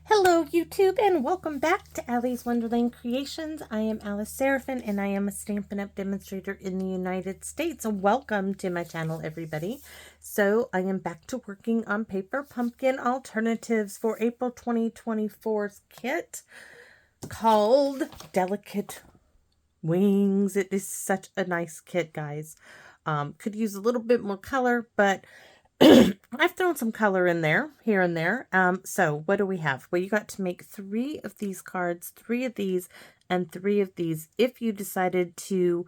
Hello YouTube and welcome back to Allie's Wonderland Creations. I am Alice Seraphin and I am a Stampin' Up! Demonstrator in the United States. Welcome to my channel everybody. So I am back to working on Paper Pumpkin Alternatives for April 2024's kit called Delicate Wings. It is such a nice kit, guys. Could use a little bit more color, but I've thrown some color in there, here and there. So what do we have? Well, you got to make 3 of these cards, 3 of these, and 3 of these if you decided to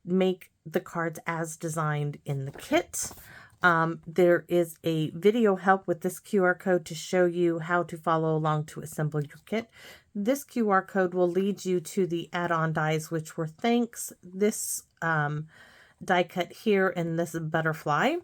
make the cards as designed in the kit. There is a video help with this QR code to show you how to follow along to assemble your kit. This QR code will lead you to the add-on dies, which were thanks, this die cut here, and this butterfly,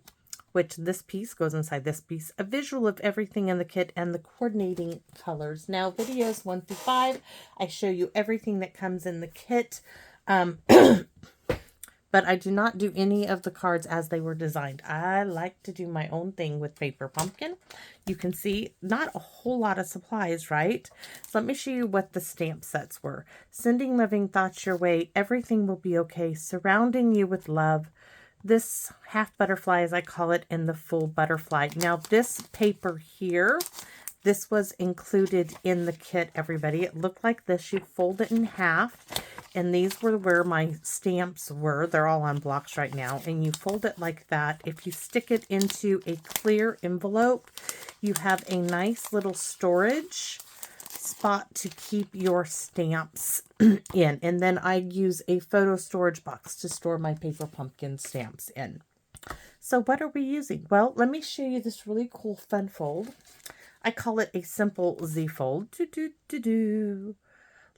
which this piece goes inside this piece, a visual of everything in the kit and the coordinating colors. Now, videos 1 through 5, I show you everything that comes in the kit, but I do not do any of the cards as they were designed. I like to do my own thing with Paper Pumpkin. You can see not a whole lot of supplies, right? So let me show you what the stamp sets were. Sending loving thoughts your way, everything will be okay, surrounding you with love, this half butterfly, as I call it, and the full butterfly. Now, this paper here, this was included in the kit, everybody. It looked like this. You fold it in half, and these were where my stamps were. They're all on blocks right now, and you fold it like that. If you stick it into a clear envelope, you have a nice little storage spot to keep your stamps in. And then I use a photo storage box to store my Paper Pumpkin stamps in. So what are we using? Well, let me show you this really cool fun fold. I call it a simple Z fold.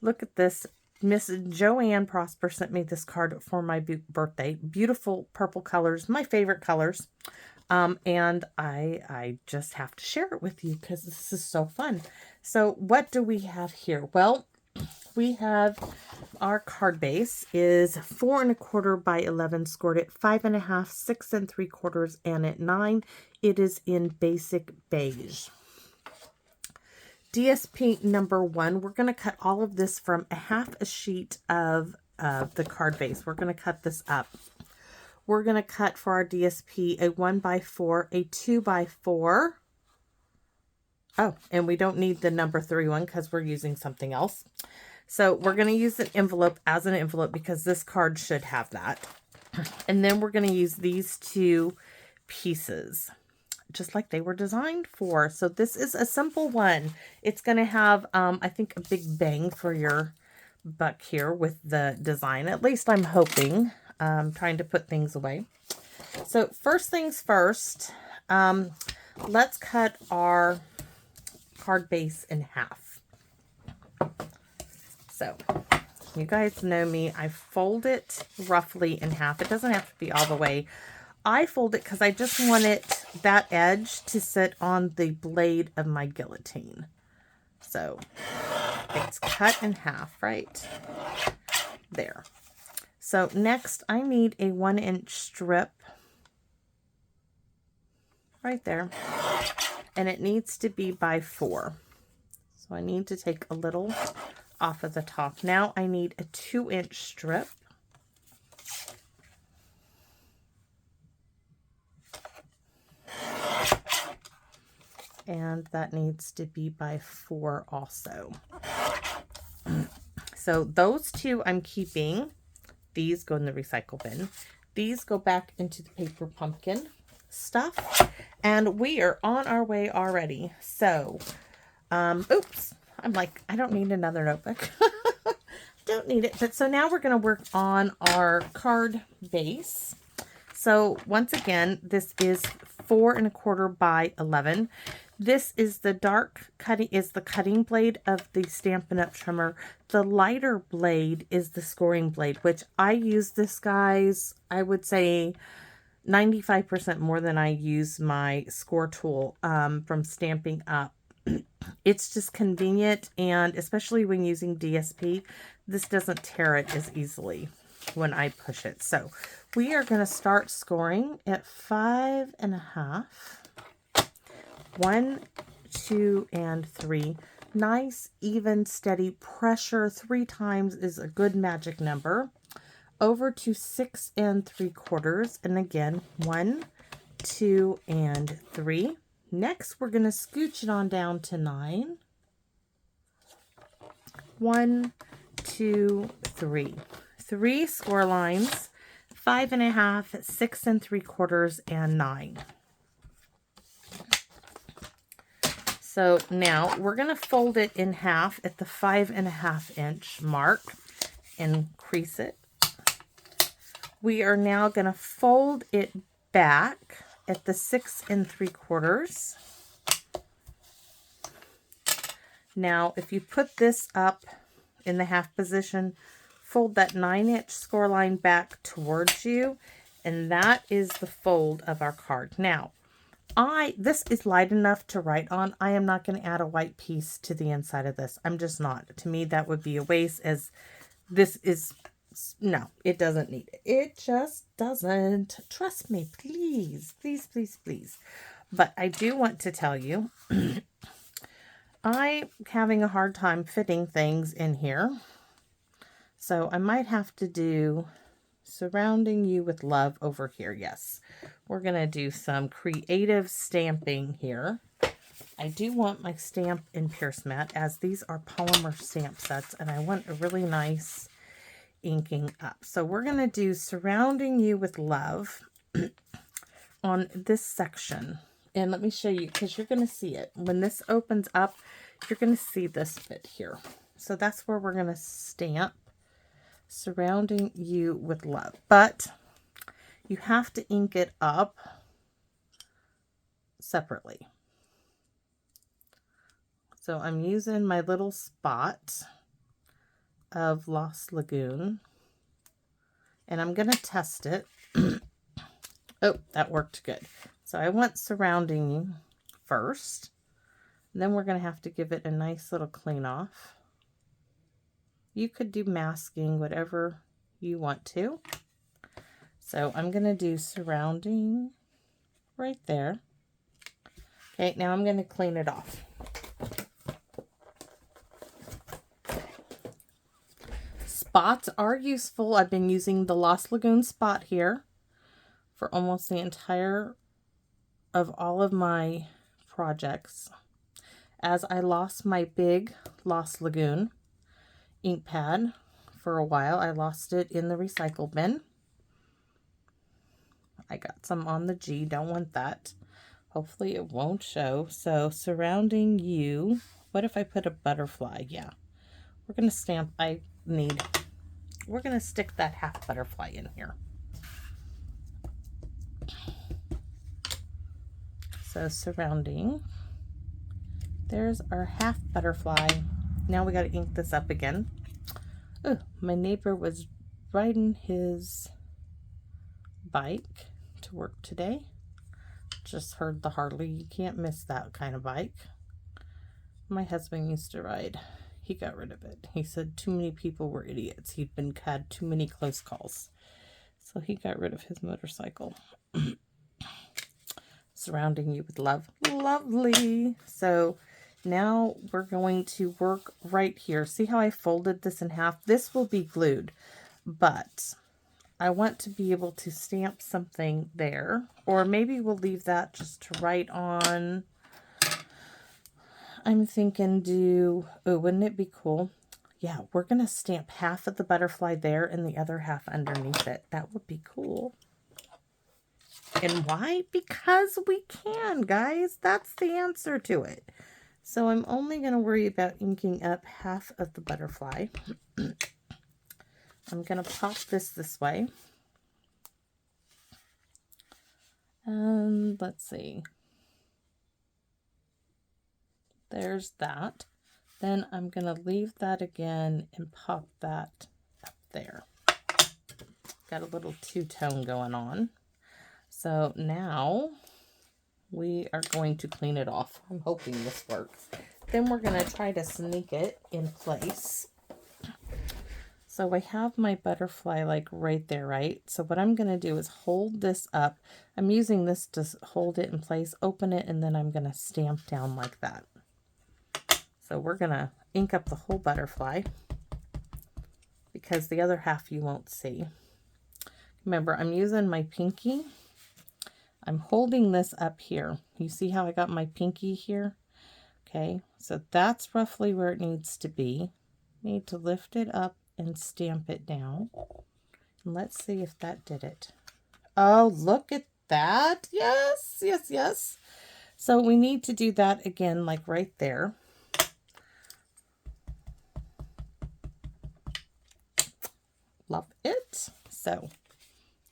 Look at this. Miss Joanne Prosper sent me this card for my birthday. Beautiful purple colors, my favorite colors. And I just have to share it with you because this is so fun. So what do we have here? Well, we have our card base is 4 1/4 by 11, scored at 5 1/2, 6 3/4, and at 9. It is in basic beige. DSP number 1, we're going to cut all of this from a half a sheet of the card base. We're going to cut this up. We're going to cut for our DSP a 1x4, a 2x4. Oh, and we don't need the number 3 one because we're using something else. So we're going to use an envelope as an envelope because this card should have that. And then we're going to use these 2 pieces, just like they were designed for. So this is a simple one. It's going to have, I think, a big bang for your buck here with the design. At least I'm hoping. Trying to put things away. So first things first, let's cut our card base in half. So you guys know me, I fold it roughly in half. It doesn't have to be all the way. I fold it because I just want it, that edge, to sit on the blade of my guillotine. So it's cut in half right there. So next I need a 1-inch strip right there, and it needs to be by 4. So I need to take a little off of the top. Now I need a 2-inch strip. And that needs to be by 4 also. So those 2 I'm keeping. These go in the recycle bin. These go back into the Paper Pumpkin stuff. And we are on our way already. So, oops. I'm like, I don't need another notebook. Don't need it. But so now we're going to work on our card base. So once again, this is 4 1/4 by 11. This is the cutting blade of the Stampin' Up! Trimmer. The lighter blade is the scoring blade, which I use this, guys, I would say 95% more than I use my score tool from Stampin' Up! It's just convenient, and especially when using DSP, this doesn't tear it as easily when I push it. So we are going to start scoring at 5 1/2. 1, 2, and 3. Nice, even, steady pressure. 3 times is a good magic number. Over to 6 3/4, and again 1, 2, and 3. Next, we're going to scooch it on down to 9. 1, 2, 3. 3 score lines, 5 1/2, 6 3/4, and 9. So now we're going to fold it in half at the 5 1/2 inch mark and crease it. We are now going to fold it back at the 6 3/4. Now, if you put this up in the half position, fold that 9-inch score line back towards you, and that is the fold of our card. Now, this is light enough to write on. I am not going to add a white piece to the inside of this. I'm just not. To me, that would be a waste, as this is, no, it doesn't need it. It just doesn't. Trust me, please, please, please, please. But I do want to tell you, I'm having a hard time fitting things in here. So I might have to do Surrounding You with Love over here. Yes, we're going to do some creative stamping here. I do want my stamp and pierce mat, as these are polymer stamp sets, and I want a really nice inking up. So we're going to do Surrounding You with Love on this section. And let me show you, because you're going to see it. When this opens up, you're going to see this bit here. So that's where we're going to stamp Surrounding You with Love. But you have to ink it up separately. So I'm using my little spot of Lost Lagoon, and I'm going to test it. Oh, that worked good. So I want Surrounding You first. And then we're going to have to give it a nice little clean off. You could do masking, whatever you want to. So I'm going to do Surrounding right there. Okay, now I'm going to clean it off. Spots are useful. I've been using the Lost Lagoon spot here for almost the entire of all of my projects. As I lost my big Lost Lagoon ink pad for a while, I lost it in the recycle bin. I got some on the G, don't want that. Hopefully it won't show. So Surrounding You, what if I put a butterfly? Yeah, we're going to stamp, we're going to stick that half butterfly in here. So Surrounding, there's our half butterfly. Now we got to ink this up again. Oh, my neighbor was riding his bike to work today. Just heard the Harley. You can't miss that kind of bike. My husband used to ride. He got rid of it. He said too many people were idiots. Had too many close calls. So he got rid of his motorcycle. Surrounding You with Love. Lovely. So now we're going to work right here. See how I folded this in half? This will be glued, but I want to be able to stamp something there, or maybe we'll leave that just to write on. I'm thinking wouldn't it be cool? Yeah, we're going to stamp half of the butterfly there and the other half underneath it. That would be cool. And why? Because we can, guys. That's the answer to it. So I'm only going to worry about inking up half of the butterfly. I'm going to pop this way. And let's see. There's that. Then I'm going to leave that again and pop that up there. Got a little two-tone going on. So now we are going to clean it off. I'm hoping this works. Then we're going to try to sneak it in place. So I have my butterfly like right there, right? So what I'm going to do is hold this up. I'm using this to hold it in place, open it, and then I'm going to stamp down like that. So we're going to ink up the whole butterfly because the other half you won't see. Remember, I'm using my pinky. I'm holding this up here. You see how I got my pinky here? Okay, so that's roughly where it needs to be. Need to lift it up and stamp it down. And let's see if that did it. Oh, look at that. Yes, yes, yes. So we need to do that again, like right there. Love it. So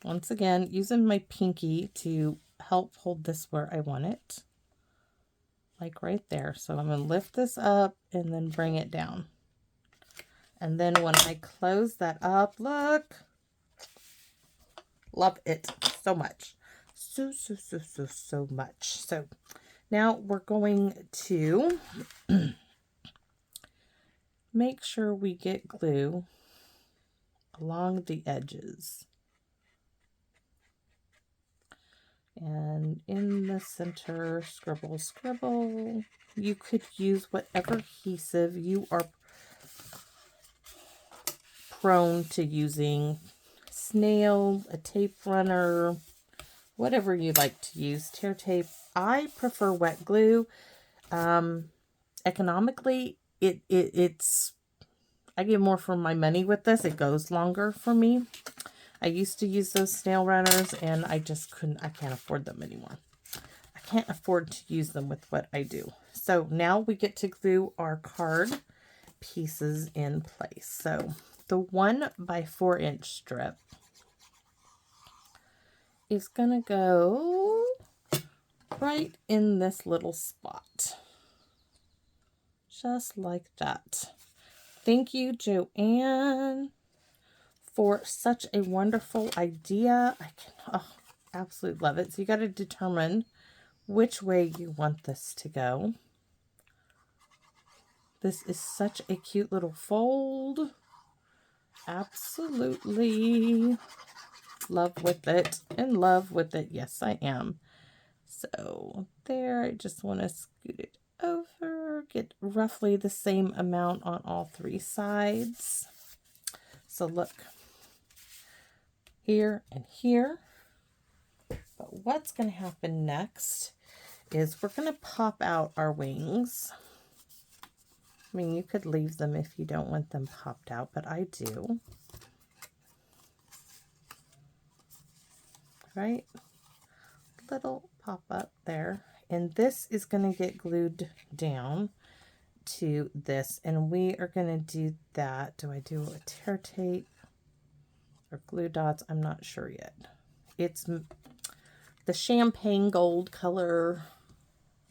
once again, using my pinky to help hold this where I want it. Like right there. So I'm going to lift this up and then bring it down. And then when I close that up, look. Love it so much. So much. So now we're going to make sure we get glue along the edges. And in the center, scribble, scribble. You could use whatever adhesive you are prone to using. Snail, a tape runner, whatever you like to use. Tear tape. I prefer wet glue. Economically, it's I get more for my money with this. It goes longer for me. I used to use those snail runners and I just couldn't, I can't afford them anymore. I can't afford to use them with what I do. So now we get to glue our card pieces in place. So the 1 by 4 inch strip is going to go right in this little spot. Just like that. Thank you, Joanne, for such a wonderful idea. I can absolutely love it. So you got to determine which way you want this to go. This is such a cute little fold. Absolutely love with it. In love with it. Yes, I am. So there, I just want to scoot it over. Get roughly the same amount on all 3 sides. So look. Here and here. But what's going to happen next is we're going to pop out our wings. I mean, you could leave them if you don't want them popped out, but I do. Right? Little pop up there. And this is going to get glued down to this. And we are going to do that. Do I do a tear tape or glue dots? I'm not sure yet. It's the champagne gold color.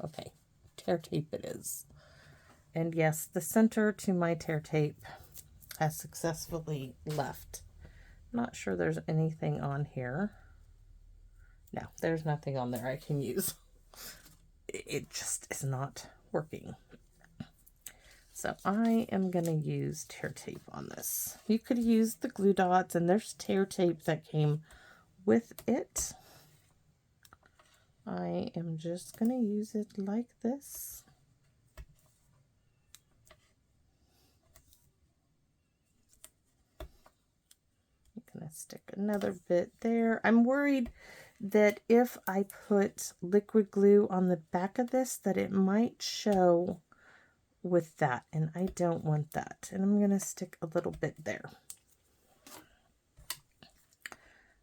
Okay, tear tape it is. And yes, the center to my tear tape has successfully left. Not sure there's anything on here. No, there's nothing on there I can use. It just is not working. So I am going to use tear tape on this. You could use the glue dots, and there's tear tape that came with it. I am just going to use it like this. I'm going to stick another bit there. I'm worried that if I put liquid glue on the back of this, that it might show with that, and I don't want that. And I'm going to stick a little bit there.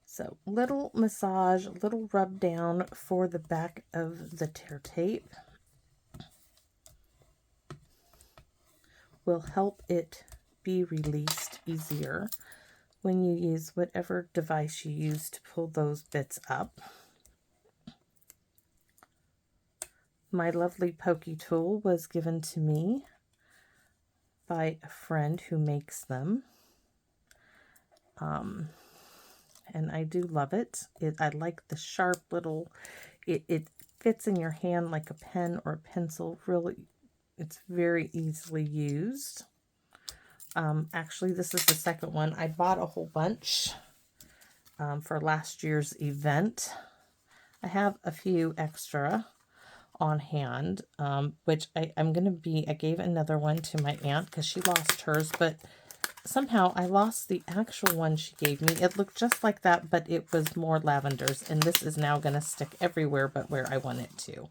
So little massage, little rub down for the back of the tear tape will help it be released easier when you use whatever device you use to pull those bits up. My lovely pokey tool was given to me by a friend who makes them. And I do love it. I like the sharp little, it fits in your hand like a pen or a pencil. Really, it's very easily used. Actually, this is the second one. I bought a whole bunch for last year's event. I have a few extra on hand, which I'm going to be, I gave another one to my aunt because she lost hers, but somehow I lost the actual one she gave me. It looked just like that, but it was more lavenders, and this is now going to stick everywhere but where I want it to.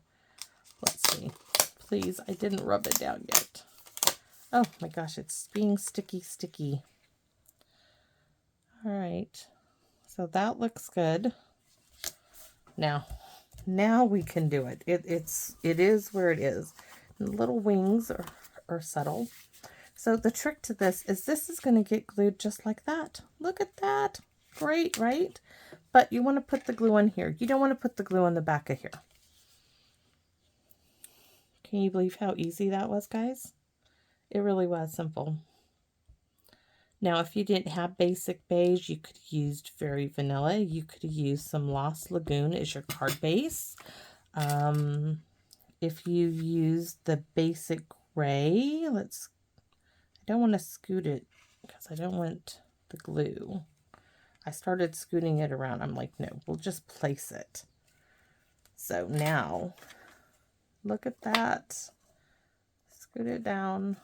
Let's see. Please, I didn't rub it down yet. Oh my gosh, it's being sticky. All right, so that looks good. Now we can do it. It is where it is. And the little wings are subtle. So the trick to this is going to get glued just like that. Look at that. Great, right? But you want to put the glue on here. You don't want to put the glue on the back of here. Can you believe how easy that was, guys? It really was simple. Now, if you didn't have basic beige, you could have used Fairy Vanilla. You could have used some Lost Lagoon as your card base. If you used the basic gray, I don't want to scoot it because I don't want the glue. I started scooting it around. I'm like, no, we'll just place it. So now, look at that. Scoot it down.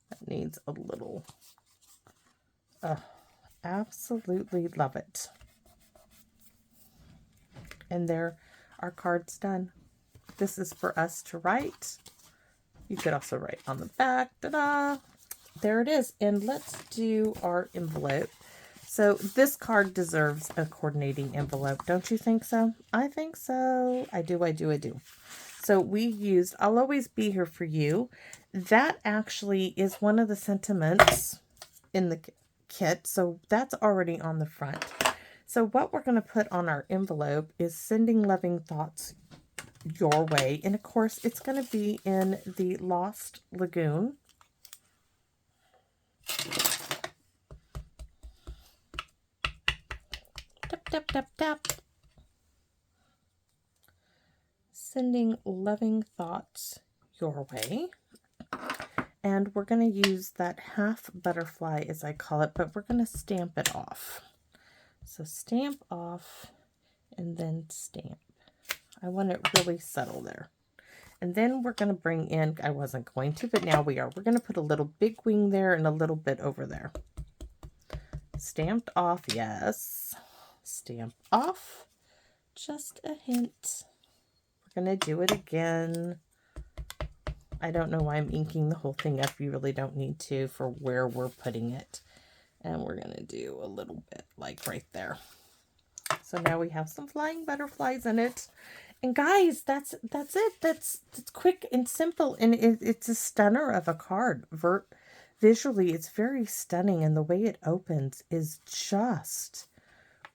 That needs a little. Absolutely love it. And there, our card's done. This is for us to write. You could also write on the back. Ta-da! There it is. And let's do our envelope. So this card deserves a coordinating envelope. Don't you think so? I think so. I do. So we used I'll Always Be Here For You. That actually is one of the sentiments in the kit. So that's already on the front. So what we're going to put on our envelope is Sending Loving Thoughts Your Way. And of course, it's going to be in the Lost Lagoon. Tap, tap, tap, tap. Sending loving thoughts your way. And we're going to use that half butterfly, as I call it, but we're going to stamp it off. So stamp off and then stamp. I want it really subtle there. And then we're going to bring in, I wasn't going to, but now we are. We're going to put a little big wing there and a little bit over there. Stamped off, yes. Stamp off. Just a hint. We're going to do it again. I don't know why I'm inking the whole thing up. You really don't need to for where we're putting it. And we're going to do a little bit like right there. So now we have some flying butterflies in it. And guys, that's it. That's quick and simple. And it's a stunner of a card. Visually, it's very stunning. And the way it opens is just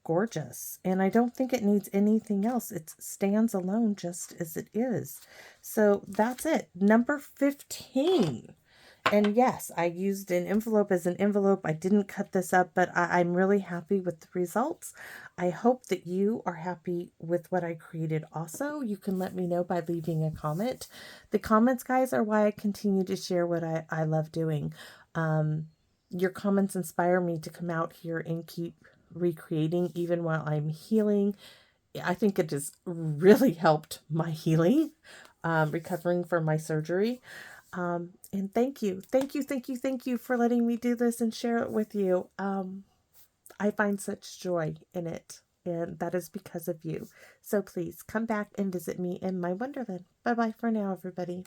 gorgeous. And I don't think it needs anything else. It stands alone just as it is. So that's it. Number 15. And yes, I used an envelope as an envelope. I didn't cut this up, but I'm really happy with the results. I hope that you are happy with what I created also. You can let me know by leaving a comment. The comments, guys, are why I continue to share what I love doing. Your comments inspire me to come out here and keep recreating even while I'm healing. I think it has really helped my healing, recovering from my surgery. And thank you for letting me do this and share it with you. I find such joy in it, and that is because of you. So please come back and visit me in my wonderland. Bye-bye for now, everybody.